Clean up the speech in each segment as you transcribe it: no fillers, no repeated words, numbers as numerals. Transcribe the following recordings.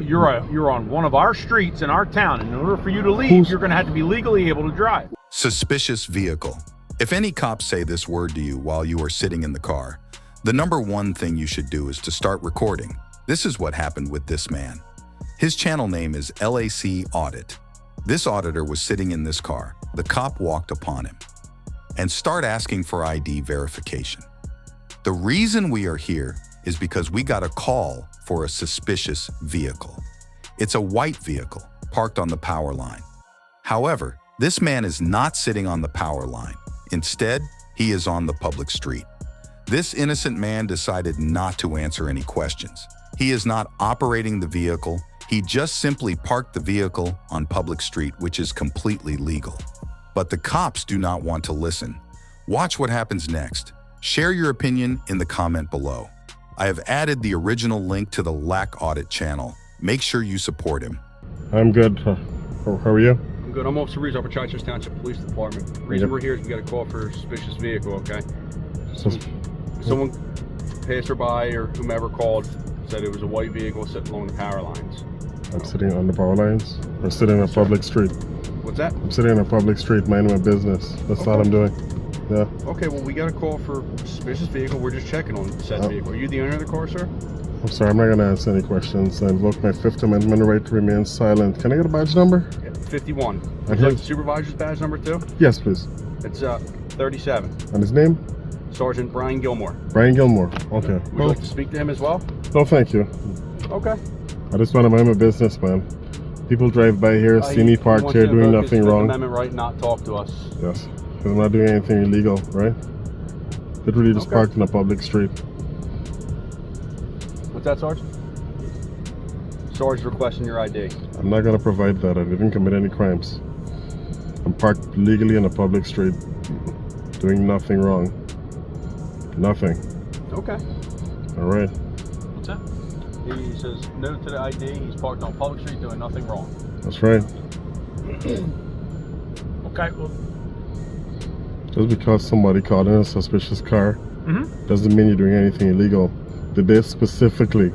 You're on one of our streets in our town. In order for you to leave, you're going to have to be legally able to drive. Suspicious vehicle. If any cops say this word to you while you are sitting in the car, the number one thing you should do is to start recording. This is what happened with this man. His channel name is LAC Audit. This auditor was sitting in this car. The cop walked upon him and start asking for ID verification. The reason we are here is because we got a call for a suspicious vehicle. It's a white vehicle parked on the power line. However, this man is not sitting on the power line. Instead, he is on the public street. This innocent man decided not to answer any questions. He is not operating the vehicle. He just simply parked the vehicle on public street, which is completely legal. But the cops do not want to listen. Watch what happens next. Share your opinion in the comment below. I have added the original link to the LAC Audit channel. Make sure you support him. I'm good. How are you? I'm good. I'm Officer Reeves, Chichester Township Police Department. The reason we're here is we got a call for a suspicious vehicle, okay? Someone passerby or whomever called said it was a white vehicle sitting along the power lines. I'm sitting on the power lines. I'm sitting on a public street. What's that? I'm sitting on a public street minding my business. That's all I'm doing. Yeah. Okay, well, we got a call for a suspicious vehicle. We're just checking on said vehicle. Are you the owner of the car, sir? I'm sorry, I'm not going to answer any questions. I invoke my Fifth Amendment right to remain silent. Can I get a badge number? Yeah, 51. Would you like the supervisor's badge number too? Yes, please. It's 37. And his name? Sergeant Brian Gilmore. Brian Gilmore. Okay. Would you like to speak to him as well? No, thank you. Okay. I just want to mind my business, man. People drive by here, see me parked here doing nothing wrong. Amendment right, not talk to us. Yes, because I'm not doing anything illegal, right? Literally just parked in a public street. What's that, Sarge? Sarge requesting your ID. I'm not going to provide that. I didn't commit any crimes. I'm parked legally in a public street, doing nothing wrong. Nothing. Okay. All right. What's that? He says no to the ID. He's parked on public street doing nothing wrong. That's right. Okay. Well, just because somebody called in a suspicious car doesn't mean you're doing anything illegal. Did they specifically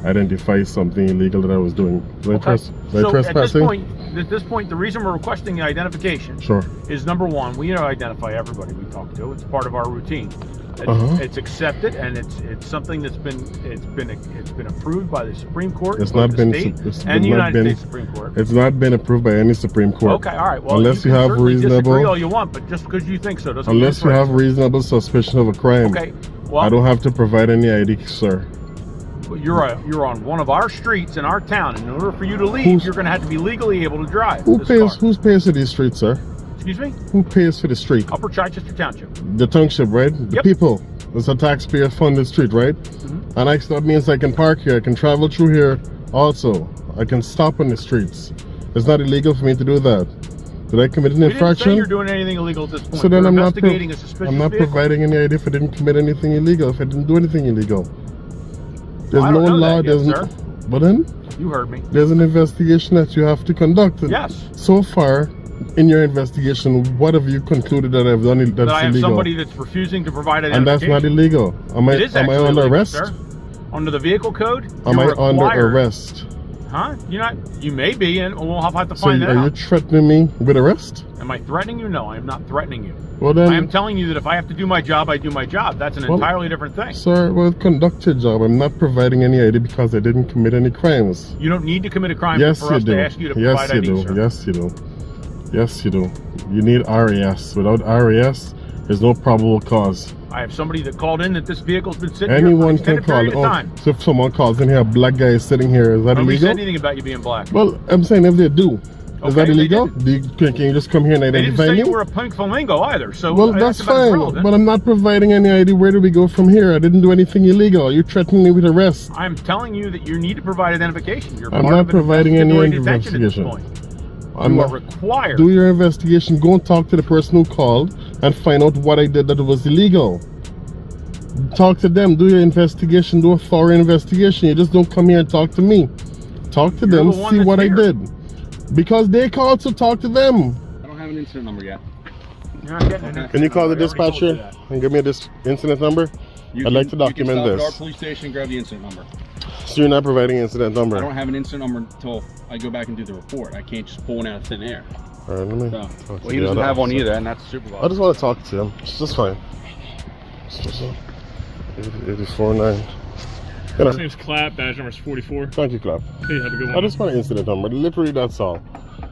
identify something illegal that I was doing? Did I trespassing? At this point, the reason we're requesting the identification is number one, we identify everybody we talk to. It's part of our routine. It's accepted, and it's something that's been approved by the Supreme Court. It's not been and the United States Supreme Court. It's not been approved by any Supreme Court. Okay, all right. Well, unless you have reasonable, disagree all you want, but just because you think so doesn't mean unless you have reasonable suspicion of a crime. Okay. Well, I don't have to provide any ID, sir. You're on one of our streets in our town. In order for you to leave, you're going to have to be legally able to drive. Who pays for these streets, sir? Excuse me? Who pays for the street? Upper Chichester Township. The township, right? The people. It's a taxpayer-funded street, right? And that means I can park here. I can travel through here also. I can stop on the streets. It's not illegal for me to do that. Did I commit an infraction? We didn't say you're doing anything illegal at this point. So then I'm not vehicle. providing any ID if I didn't commit anything illegal, if I didn't do anything illegal. There's no law, but then you heard me. There's an investigation that you have to conduct. Yes. So far, in your investigation, what have you concluded that I've done that's illegal? That I have somebody that's refusing to provide identification. And that's not illegal. Am I under arrest? Sir. Under the vehicle code? Am I under arrest? Huh? You may be, and we'll have to find that out. So are you threatening me with arrest? Am I threatening you? No, I am not threatening you. Well then, I am telling you that if I have to do my job, I do my job. That's an entirely different thing. Sir, well, conduct your job. I'm not providing any ID because I didn't commit any crimes. You don't need to commit a crime for us to ask you to provide ID, sir. Yes, you do. Yes, you do. You need RAS. Without RAS, there's no probable cause. I have somebody that called in that this vehicle's been sitting Anyone here for an extended period of time. So if someone calls in here, a black guy is sitting here, is that illegal? Nobody said anything about you being black. Well, I'm saying if they do. Is that illegal? Can you just come here and identify me? They didn't say you were a pink flamingo either. So well, that's fine. But I'm not providing any ID. Where do we go from here? I didn't do anything illegal. You're threatening me with arrest. I'm telling you that you need to provide identification. I'm not providing any investigation. You are required. Do your investigation. Go and talk to the person who called and find out what I did that was illegal. Talk to them. Do your investigation. Do a thorough investigation. You just don't come here and talk to me. Talk to them. See what I did. Because they called, to talk to them. I don't have an incident number yet. Can you call the dispatcher and give me this incident number? I'd like to document this. You can stop at our police station and grab the incident number. So you're not providing incident number? I don't have an incident number until I go back and do the report. I can't just pull one out of thin air. All right, let me So, talk to well, he the doesn't other have one officer. either, and that's supervisor. I just want to talk to him. It's just fine. 84-9. His name's Clap, badge number is 44. Thank you, Clap. Hey, have a good I one. just want an incident number. Literally, that's all.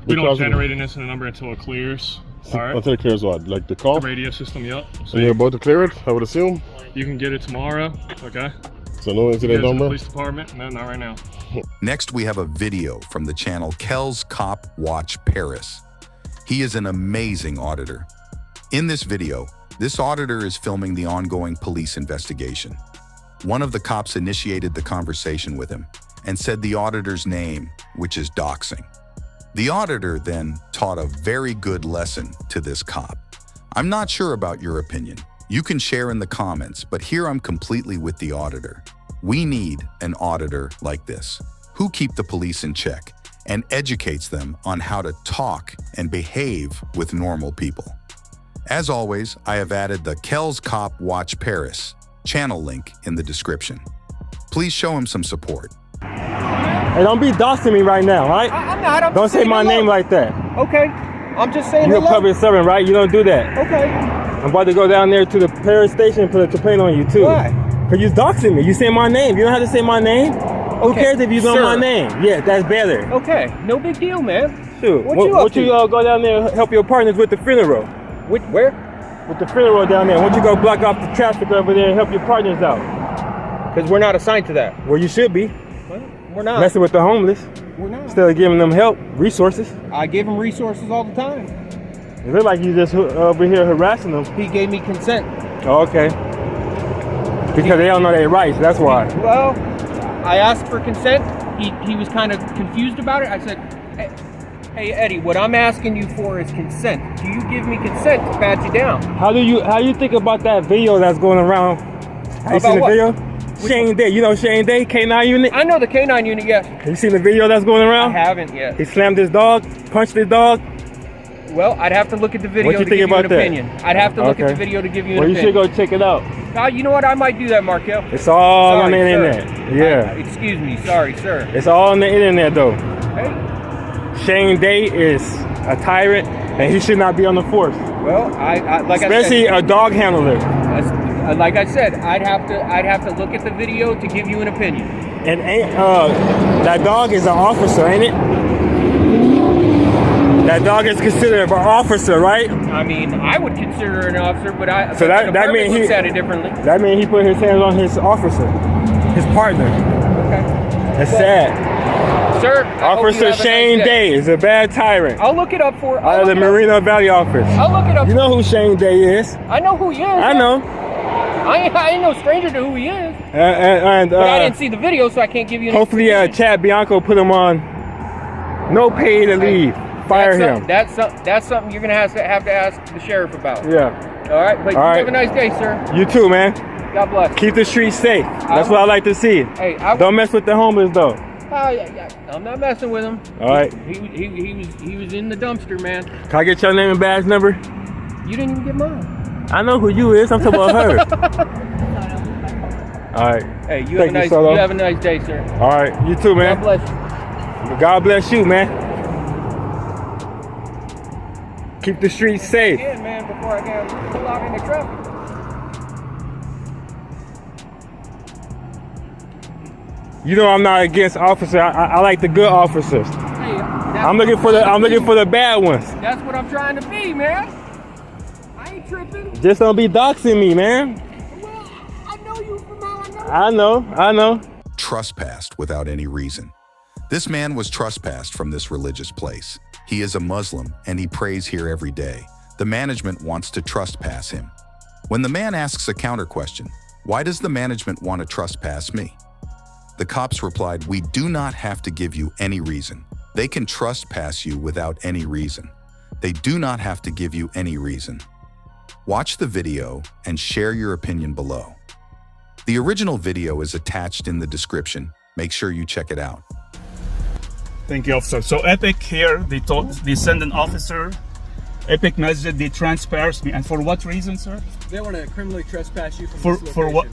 We don't Because generate an incident number until it clears. All right. Until it clears what? Like the call? The radio system, yep. So And you're about to clear it, I would assume? you can get it tomorrow, okay? So no Get it incident to the number? police department? No, not right now. Next, we have a video from the channel Kells Cop Watch Paris. He is an amazing auditor. In this video, this auditor is filming the ongoing police investigation. One of the cops initiated the conversation with him and said the auditor's name, which is doxing. The auditor then taught a very good lesson to this cop. I'm not sure about your opinion. You can share in the comments, but here I'm completely with the auditor. We need an auditor like this, who keep the police in check and educates them on how to talk and behave with normal people. As always, I have added the Kells Cop Watch Paris channel link in the description. Please show him some support. Hey, don't be doxing me right now, right? I'm not. I'm Don't just say saying my hello. name like that. Okay. I'm just saying You're a hello. public servant, right? You don't do that. Okay. I'm about to go down there to the Paris station and put a complaint on you, too. Why? Because you're doxing me. You say my name. You don't have to say my name. Who Okay, cares if you know sir. my name? Yeah, that's better. Okay. No big deal, man. Shoot. What you up to? Go down there and help your partners with the funeral? Where? With the funeral down there. Why don't you go block off the traffic over there and help your partners out? Because we're not assigned to that. Well, you should be. Well, we're not. Messing with the homeless. We're not. Instead of giving them help, resources. I give him resources all the time. It look like you just over here harassing them. He gave me consent. Oh, okay. Because they don't know their rights, that's why. Well, I asked for consent. He was kind of confused about it. I said, hey Eddie, what I'm asking you for is consent. Do you give me consent to pat you down? How do you think about that video that's going around? Have you About seen the what? video? Shane Day, you know Shane Day, K9 unit? I know the K9 unit, yes. Have you seen the video that's going I around? haven't yet. He slammed his dog, punched his dog. Well, I'd have to look at the video What you to think give you an about that? opinion. I'd have to look at Okay. the video to give you an Well, you opinion. should go check it out. You know what? I might do that, Markel. It's all on the Sorry, sir. internet. Yeah. Excuse me. Sorry, sir. It's all on the internet though. Hey, Shane Day is a tyrant and he should not be on the force. well, like Especially I a dog handler. said, like I said, I'd have to look at the video to give you an opinion. And ain't that dog is an officer, ain't it? That dog is considered an officer, right? I mean, I would consider an officer, but So the that department means looks he- at it differently. That means he put his hands on his officer, his partner. Okay, That's sad. sir. I hope you Officer have a nice Shane Day is a bad tyrant. I'll look it up for. Out of the Marina Valley office. I'll look it up. You know who Shane Day is? I know who he is. I know. I ain't no stranger to who he is. And But I didn't see the video, so I can't give you. An hopefully opinion. Chad Bianco put him on no pay to leave. Fire him. That's something you're gonna have to ask the sheriff about. Yeah. All right, but All right. have a nice day, sir. You too, man. God bless. Keep the streets safe. That's what I like to see. Hey, Don't mess with the homeless though. I'm not messing with him. All right. He was in the dumpster, man. Can I get your name and badge number? You didn't even get mine. I know who you is. I'm talking about her. All right. Hey, you Thank have Solo. you have a nice day, sir. All right. You too, man. God bless you. God bless you, man. Keep the streets safe. Again, man, before I get pulled out in the traffic. You know I'm not against officers. I like the good officers. Hey, I'm looking for the bad ones. That's what I'm trying to be, man. I ain't tripping. Just don't be doxing me, man. Well, I know you from how I know. Trespassed without any reason. This man was trespassed from this religious place. He is a Muslim and he prays here every day. The management wants to trespass him. When the man asks a counter question, why does the management want to trespass me? The cops replied, we do not have to give you any reason. They can trespass you without any reason. They do not have to give you any reason. Watch the video and share your opinion below. The original video is attached in the description. Make sure you check it out. Thank you, officer. So Epic here, they send an officer Epic Masjid, they trespassed me. And for what reason, sir? They want to criminally trespass you from this For what?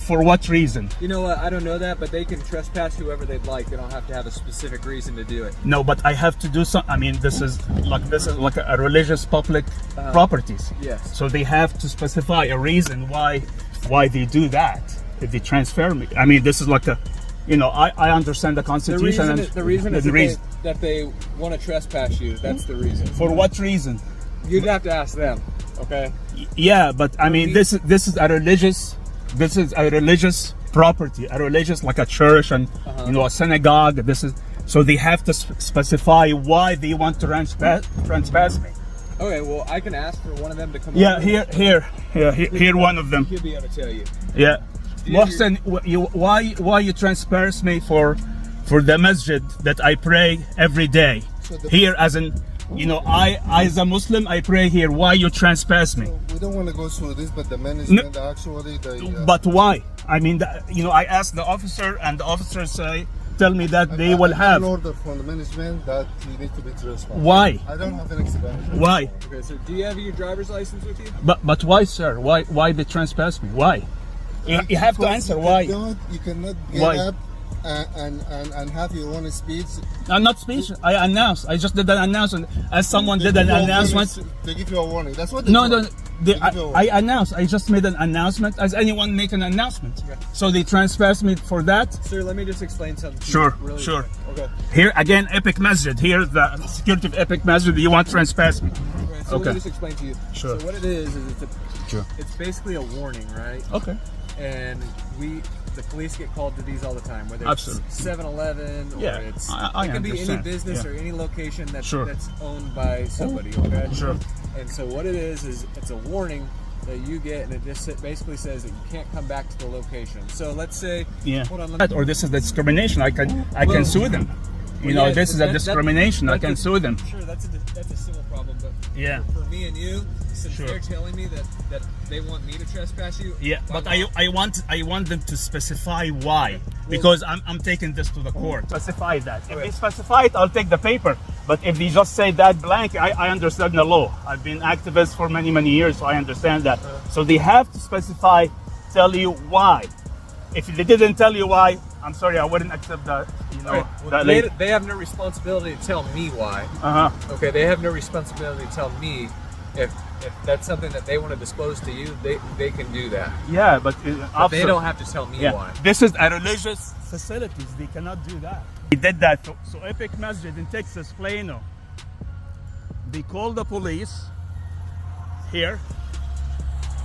For what reason? You know what? I don't know that, but they can trespass whoever they'd like. They don't have to have a specific reason to do it. No, but I have to do some. I mean, this is like a religious public properties. Yes. So they have to specify a reason why they do that. If they transfer me, I mean, this is like a, you know, I understand the Constitution. The reason is that they want to trespass you. That's the reason. For what reason? You'd have to ask them. Okay. Yeah, but I mean, this is a religious property, a religious, like a church and you know, a synagogue. This is, so they have to specify why they want to trespass me. Okay, well, I can ask for one of them to come. Yeah, here, one of them. He'll be able to tell you. Yeah, Mohsen, why you trespass me for the masjid that I pray every day here as an. You know, I as a Muslim, I pray here. Why you trespass me? We don't want to go through this, but the management actually. But why? I mean, you know, I asked the officer, and the officers tell me that they will have an order from the management that you need to be trespassed. Why? I don't have an explanation. Why? Okay, so do you have your driver's license with you? But why, sir? Why they trespass me? Why? You have to answer why. You cannot get up and have your own speech. I'm not speech. I announced. I just did an announcement. As someone did an announcement. They give you a warning. That's what they I announced. I just made an announcement. As anyone make an announcement. Okay. So they trespassed me for that. Sir, let me just explain something. Sure, really sure. Quick. Okay. Here again, Epic Masjid. Here, the security of Epic Masjid. You want to trespass me? Okay. So let me just explain to you. Sure. So what it is it's basically a warning, right? Okay. And the police get called to these all the time, whether it's 7-Eleven or it can be any business or any location that's owned by somebody. Okay. Sure. And so what it is it's a warning that you get, and it just basically says that you can't come back to the location. So let's say, hold on, or this is discrimination. I can sue them. You know, this is a discrimination. I can sue them. Sure, that's a civil problem, but for me and you, since they're telling me that they want me to trespass you. Yeah, but I want them to specify why, because I'm taking this to the court. Specify that. If they specify it, I'll take the paper. But if they just say that blank, I understand the law. I've been activist for many years, so I understand that. So they have to specify, tell you why. If they didn't tell you why, I'm sorry, I wouldn't accept that. You know, they have no responsibility to tell me why. Okay, they have no responsibility to tell me if that's something that they want to disclose to you. They can do that. Yeah, but they don't have to tell me why. This is a religious facilities. They cannot do that. They did that. So Epic Masjid in Texas, Plano. They called the police here,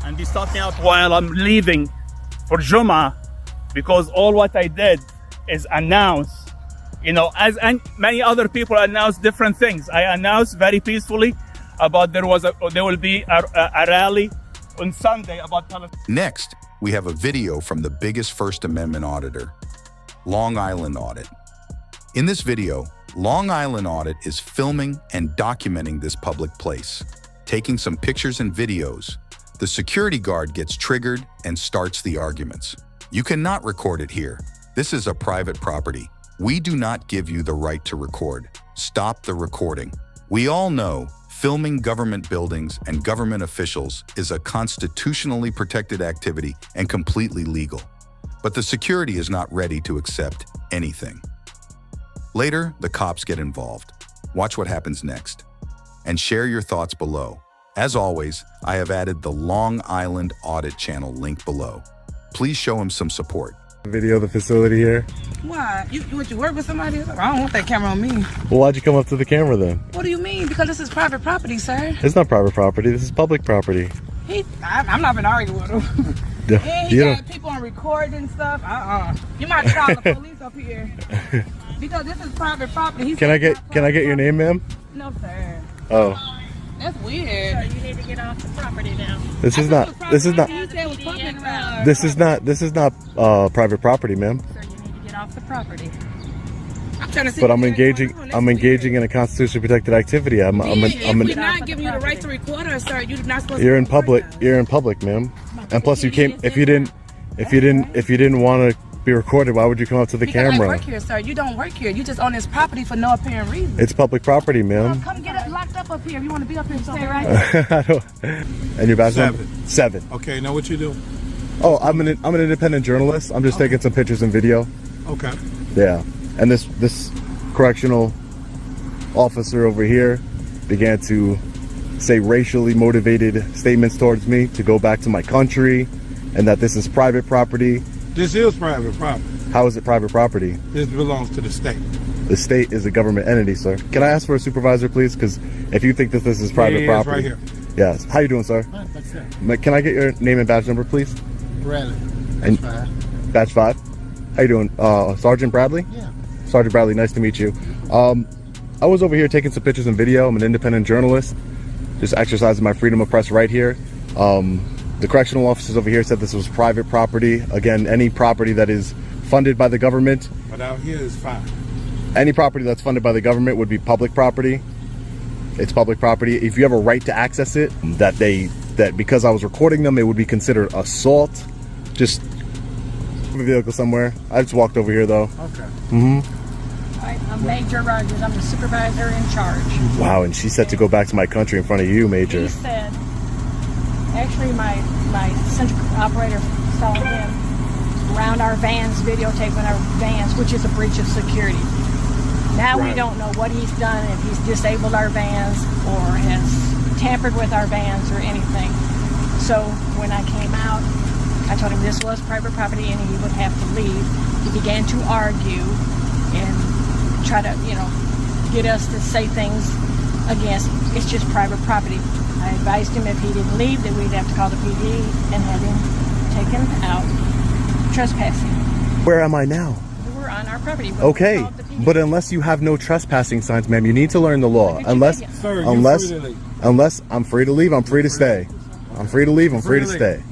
and they stopped me out while I'm leaving for Jummah. Because all what I did is announce, you know, as many other people announce different things. I announced very peacefully about there will be a rally on Sunday about Palestine. Next, we have a video from the biggest First Amendment auditor, Long Island Audit. In this video, Long Island Audit is filming and documenting this public place, taking some pictures and videos. The security guard gets triggered and starts the arguments. You cannot record it here. This is a private property. We do not give you the right to record. Stop the recording. We all know filming government buildings and government officials is a constitutionally protected activity and completely legal. But the security is not ready to accept anything. Later, the cops get involved. Watch what happens next. And share your thoughts below. As always, I have added the Long Island Audit channel link below. Please show him some support. Video of the facility here. Why? You work with somebody? I don't want that camera on me. Well, why'd you come up to the camera then? What do you mean? Because this is private property, sir. It's not private property. This is public property. I'm not gonna argue with him. And he got people on record and stuff. You might call the police up here because this is private property. Can I get your name, ma'am? No, sir. Oh. That's weird. So you need to get off the property now. This is not private property, ma'am. So you need to get off the property. I'm trying to see. But I'm engaging in a constitutionally protected activity. If we're not giving you the right to record us, sir, you're not supposed to. You're in public, ma'am. And plus, you came if you didn't want to be recorded. Why would you come up to the camera? I work here, sir. You don't work here. You just own this property for no apparent reason. It's public property, ma'am. Come get it locked up step up here. If you want to be up here, stay right there. And your badge number? 7. Okay, now what you do? Oh, I'm an independent journalist. I'm just taking some pictures and video. Okay. Yeah. And this correctional officer over here began to say racially motivated statements towards me to go back to my country and that this is private property. This is private property. How is it private property? This belongs to the state. The state is a government entity, sir. Can I ask for a supervisor, please? Because if you think that this is private property. Right here. Yes. How you doing, sir? Can I get your name and badge number, please? Bradley. And badge 5. How you doing? Sergeant Bradley? Yeah. Sergeant Bradley, nice to meet you. I was over here taking some pictures and video. I'm an independent journalist. Just exercising my freedom of press right here. The correctional officers over here said this was private property. Again, any property that is funded by the government. But out here is fine. Any property that's funded by the government would be public property. It's public property. If you have a right to access it, that because I was recording them, it would be considered assault. Just a vehicle somewhere. I just walked over here though. Okay. I'm Major Rogers. I'm the supervisor in charge. Wow, and she said to go back to my country in front of you, Major. He said, actually my central operator saw him around our vans, videotaping our vans, which is a breach of security. Now we don't know what he's done, if he's disabled our vans or has tampered with our vans or anything. So when I came out, I told him this was private property and he would have to leave. He began to argue and try to, get us to say things against, it's just private property. I advised him if he didn't leave that we'd have to call the PD and have him taken out trespassing. Where am I now? We're on our property. Okay, but unless you have no trespassing signs, ma'am, you need to learn the law. Unless I'm free to leave, I'm free to stay. I'm free to leave, I'm free to stay.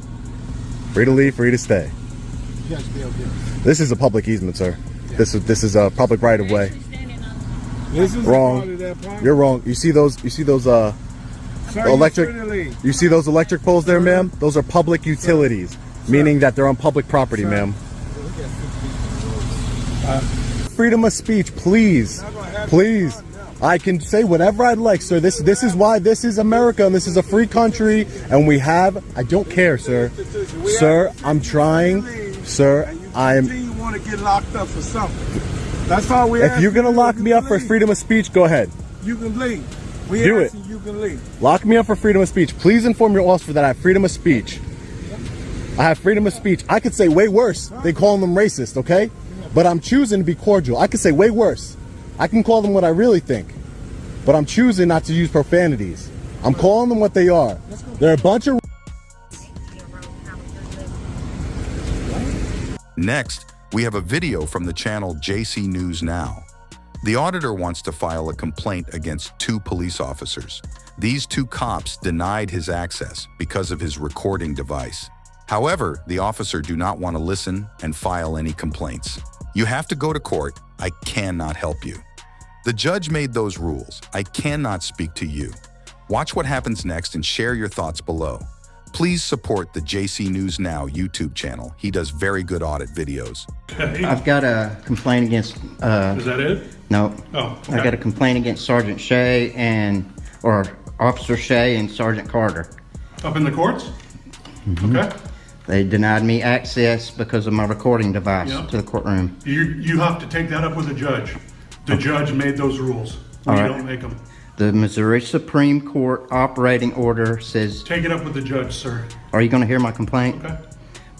Free to leave, free to stay. This is a public easement, sir. This is a public right of way. Wrong. You're wrong. You see those electric you see those electric poles there, ma'am? Those are public utilities, meaning that they're on public property, ma'am. Freedom of speech, please. Please. I can say whatever I'd like, sir. This is why this is America and this is a free country and we have I don't care, sir. Sir, I'm trying. Sir, You want to get locked up for something. That's all we If you're going to lock me up for freedom of speech, go ahead. You can leave. Do it. You can leave. Lock me up for freedom of speech. Please inform your officer that I have freedom of speech. I have freedom of speech. I could say way worse. They call them racist, okay? But I'm choosing to be cordial. I could say way worse. I can call them what I really think. But I'm choosing not to use profanities. I'm calling them what they are. They're a bunch of... Next, we have a video from the channel JC News Now. The auditor wants to file a complaint against 2 police officers. These 2 cops denied his access because of his recording device. However, the officer do not want to listen and file any complaints. You have to go to court. I cannot help you. The judge made those rules. I cannot speak to you. Watch what happens next and share your thoughts below. Please support the JC News Now YouTube channel. He does very good audit videos. Okay. I've got a complaint against... Is that it? No. Oh, okay. I got a complaint against Sergeant Shea or Officer Shea and Sergeant Carter. Up in the courts? Okay. They denied me access because of my recording device to the courtroom. You have to take that up with the judge. The judge made those rules. We don't make them. The Missouri Supreme Court operating order says... Take it up with the judge, sir. Are you going to hear my complaint? Okay.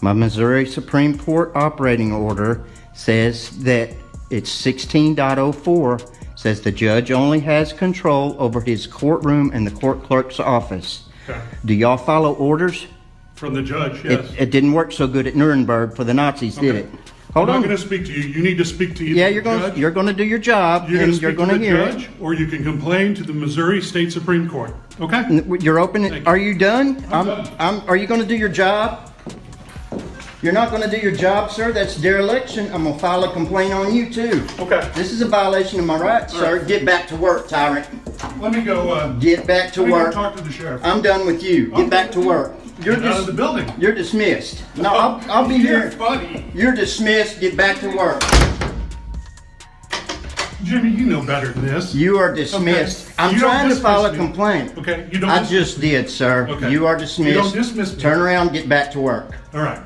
My Missouri Supreme Court operating order says that it's 16.04, says the judge only has control over his courtroom and the court clerk's office. Okay. Do y'all follow orders? From the judge, yes. It didn't work so good at Nuremberg for the Nazis, did it? Hold on. I'm not going to speak to you. You need to speak to you're going to do your job, and you're going to hear it. Or you can complain to the Missouri State Supreme Court. Okay? You're open. Are you done? Are you going to do your job? You're not going to do your job, sir. That's dereliction. I'm going to file a complaint on you too. Okay. This is a violation of my rights, sir. Right. Get back to work, tyrant. Let me go. Get back to work. Go talk to the sheriff. I'm done with you. Get back to work. You're out of the building. You're dismissed. No, I'll be here. Funny. You're dismissed. Get back to work. Jimmy, you know better than this. You are dismissed. Okay. I'm You don't trying to file a dismiss me. complaint. Okay, you don't I dismiss just did, sir. Okay. You are dismissed. You don't dismiss me. Turn around, get back to work. All right.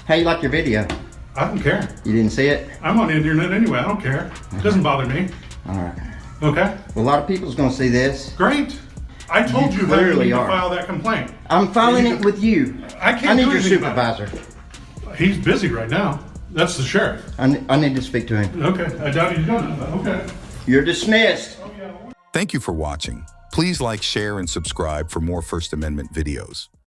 How you like your video? I don't care. You didn't see it? I'm on the internet anyway. I don't care. It doesn't bother me. All right. Okay? Well, a lot of people's going to see this. Great. I told you how you need to file that complaint. I'm filing it with you. I can't I need do your anything about supervisor. He's busy right now. That's the sheriff. I need to speak to him. Okay. I doubt he's done it. Okay. You're dismissed. Thank you for watching. Please like, share, and subscribe for more First Amendment videos.